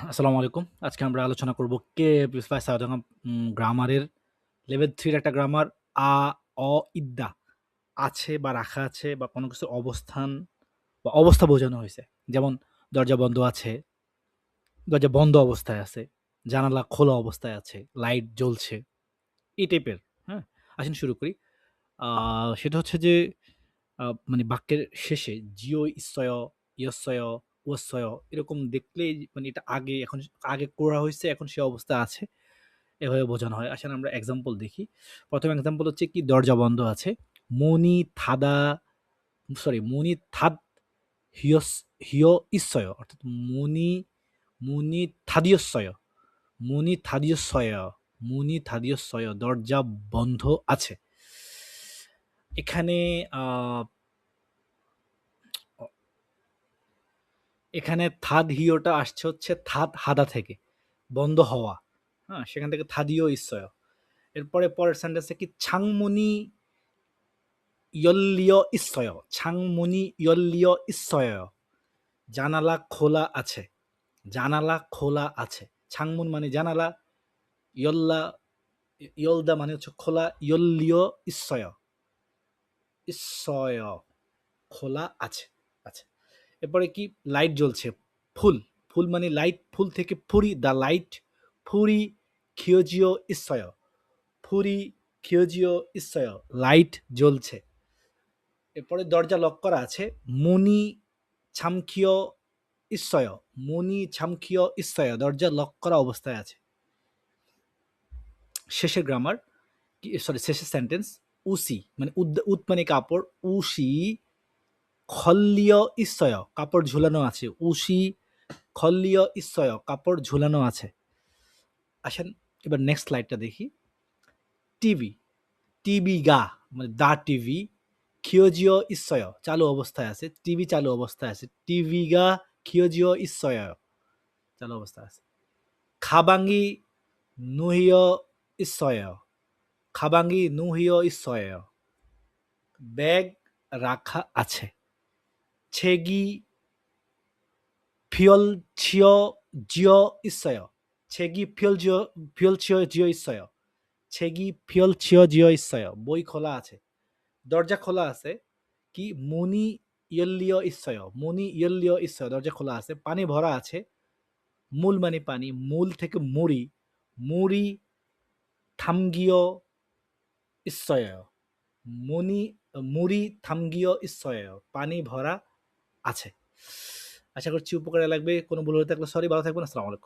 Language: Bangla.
আসসালামু আলাইকুম। আজকে আমরা আলোচনা করব কে প্লাস সাউদাঙ্গা গ্রামারের লেভেল 3 এর একটা গ্রামার আ, অ, ইদ্দা আছে বা রাখা আছে বা কোনো কিছুর অবস্থান বা অবস্থা বোঝানো হইছে। যেমন দরজা বন্ধ আছে, দরজা বন্ধ অবস্থায় আছে, জানালা খোলা অবস্থায় আছে, লাইট জ্বলছে। এই টাইপের, হ্যাঁ? আসেন শুরু করি। আ সেটা হচ্ছে যে মানে বাক্যের শেষে জিও ইස්සয়, ইয়স্সয়, উয়স্সয় এরকম দেখলেই মানে এটা আগে এখন আগে করা হইছে, এখন সে অবস্থায় আছে। এভাবে বোঝানো হয়। আসেন আমরা এক্সাম্পল দেখি। ১ম এক্সাম্পল হচ্ছে কি দরজা বন্ধ আছে। মুনি থাদা মুনি থাদ হিয়স হিয় ইස්සয় অর্থাৎ মুনি মুনি থাদিয়স্সয় মুনি থাদিয়স্সয় মুনি থাদিয়স্সয় দরজা বন্ধ আছে। এখানে আ অ এখানে থাদ হিয়টা আসছে হচ্ছে থাদ হাদা থেকে। বন্ধ হওয়া। হ্যাঁ? সেখান থেকে থাদিয় ইස්සয়। এরপরে পরের সেন্টেন্সে কি ছাংমুনি ইয়ল্লিয় ইස්සয় ছাংমুনি ইয়ল্লিয় ইස්සয় জানালা খোলা আছে। জানালা খোলা আছে। ছাংমুন মানে জানালা, ইয়ল্লা ইয়লদা মানে হচ্ছে খোলা, ইয়ল্লিয় ইස්සয় ইස්සয় খোলা আছে। আচ্ছা। এরপরে কি লাইট জ্বলছে। ফুল, ফুল মানে লাইট, ফুল থেকে ফুরি দ্য লাইট ফুরি খিয়োজিও ইස්සয় ফুরি খিয়োজিও ইස්සয় লাইট জ্বলছে। এরপরে দরজা লক করা আছে। মুনি ছামকিয় ইස්සয় মুনি ছামকিয় ইස්සয় দরজা লক করা অবস্থায় আছে। শেষের গ্রামার শেষের সেন্টেন্স উসি মানে উদ মানে কাপড়, উসি খল্লিয় ইස්සয় কাপড় ঝুলানো আছে। উসি খল্লিয় ইස්සয় কাপড় ঝুলানো আছে। আসেন এবার নেক্সট স্লাইডটা দেখি। টিভি, টিভি গা মানে দা টিভি খিয়োজিও ইස්සয় চালু অবস্থায় আছে। টিভি চালু অবস্থায় আছে। টিভি গা খিয়োজিও ইස්සয় চালু অবস্থায় আছে। খাবাঙ্গি নুহিয় ইස්සয় খাবাঙ্গি নুহিয় ইස්සয় ব্যাগ রাখা আছে। ছেগি ফিয়ল ছিয় জিও ইස්සয় ছেগি ফিয়ল ছিয় জিও ইස්සয় ছেগি ফিয়ল ছিয় জিও ইස්සয় বই খোলা আছে। দরজা খোলা আছে। কি মুনি ইয়ল্লিয় ইස්සয় মুনি ইয়ল্লিয় ইස්සয় দরজা খোলা আছে। পানি ভরা আছে। মূল মানে পানি, মূল থেকে মুড়ি, মুড়ি থামগিয় ইස්සয় মুনি মুড়ি থামগিয় ইස්සয় পানি ভরা আছে। আশা করছি উপকারে লাগবে। কোনো ভুল হয়ে থাকলে সরি। ভালো থাকবেন। আসসালামু আলাইকুম।